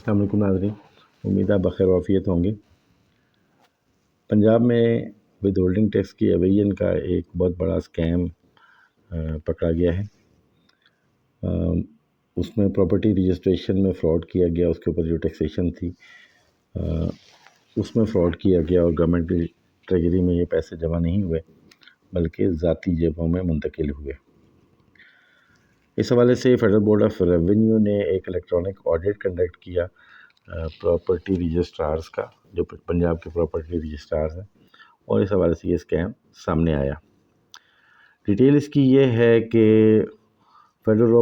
السلام علیکم ناظرین، امید ہے بخیر وافیت ہوں گے۔ پنجاب میں ود ہولڈنگ ٹیکس کی ایویژن کا ایک بہت بڑا اسکیم پکڑا گیا ہے۔ اس میں پراپرٹی رجسٹریشن میں فراڈ کیا گیا، اس کے اوپر جو ٹیکسیشن تھی اس میں فراڈ کیا گیا اور گورنمنٹ کی ٹریجری میں یہ پیسے جمع نہیں ہوئے بلکہ ذاتی جیبوں میں منتقل ہوئے۔ اس حوالے سے فیڈرل بورڈ آف ریونیو نے ایک الیکٹرانک آڈٹ کنڈکٹ کیا پراپرٹی رجسٹرارز کا، جو پنجاب کے پراپرٹی رجسٹرارز ہیں، اور اس حوالے سے یہ اسکیم سامنے آیا۔ ڈیٹیل اس کی یہ ہے کہ فیڈرل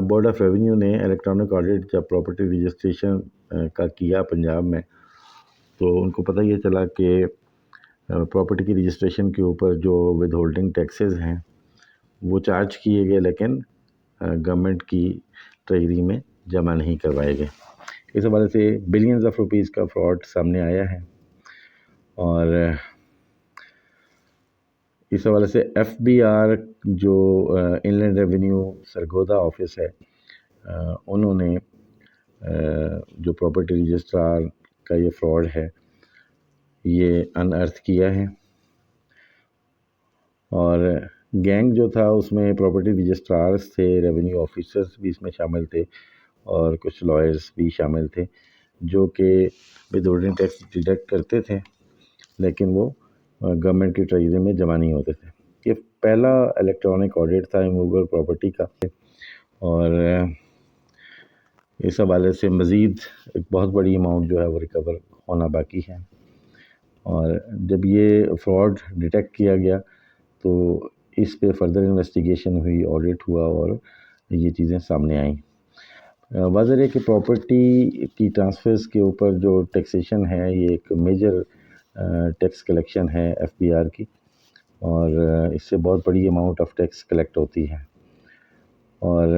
بورڈ آف ریونیو نے الیکٹرانک آڈٹ جب پراپرٹی رجسٹریشن کا کیا پنجاب میں، تو ان کو پتہ یہ چلا کہ پراپرٹی کی رجسٹریشن کے اوپر جو ود ہولڈنگ ٹیکسز ہیں وہ چارج کیے گئے لیکن گورنمنٹ کی ٹریجری میں جمع نہیں کروائے گئے۔ اس حوالے سے بلینز آف روپیز کا فراڈ سامنے آیا ہے، اور اس حوالے سے ایف بی آر جو ان لینڈ ریونیو سرگودا آفس ہے، انہوں نے جو پراپرٹی رجسٹرار کا یہ فراڈ ہے یہ ان ارتھ کیا ہے، اور گینگ جو تھا اس میں پراپرٹی رجسٹرارز تھے، ریونیو آفیسرز بھی اس میں شامل تھے، اور کچھ لائرز بھی شامل تھے جو کہ ود ہولڈنگ ٹیکس ڈیڈکٹ کرتے تھے لیکن وہ گورنمنٹ کی ٹریجری میں جمع نہیں ہوتے تھے۔ یہ پہلا الیکٹرانک آڈٹ تھا اموویبل پراپرٹی کا، اور اس حوالے سے مزید ایک بہت بڑی اماؤنٹ جو ہے وہ ریکور ہونا باقی ہے، اور جب یہ فراڈ ڈیٹیکٹ کیا گیا تو اس پہ فردر انویسٹیگیشن ہوئی، آڈٹ ہوا اور یہ چیزیں سامنے آئیں۔ واضح ہے کہ پراپرٹی کی ٹرانسفرز کے اوپر جو ٹیکسیشن ہے یہ ایک میجر ٹیکس کلیکشن ہے ایف بی آر کی، اور اس سے بہت بڑی اماؤنٹ آف ٹیکس کلیکٹ ہوتی ہے، اور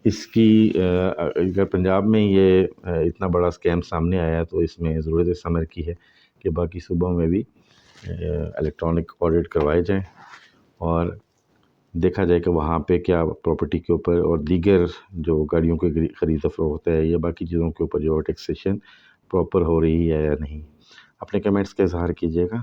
اس کی اگر پنجاب میں یہ اتنا بڑا اسکیم سامنے آیا تو اس میں ضرورت اس امر کی ہے کہ باقی صوبوں میں بھی الیکٹرانک آڈٹ کروائے جائیں اور دیکھا جائے کہ وہاں پہ کیا پراپرٹی کے اوپر اور دیگر جو گاڑیوں کے خرید و فروخت ہے یا باقی چیزوں کے اوپر جو ٹیکسیشن پراپر ہو رہی ہے یا نہیں۔ اپنے کمنٹس کا اظہار کیجیے گا۔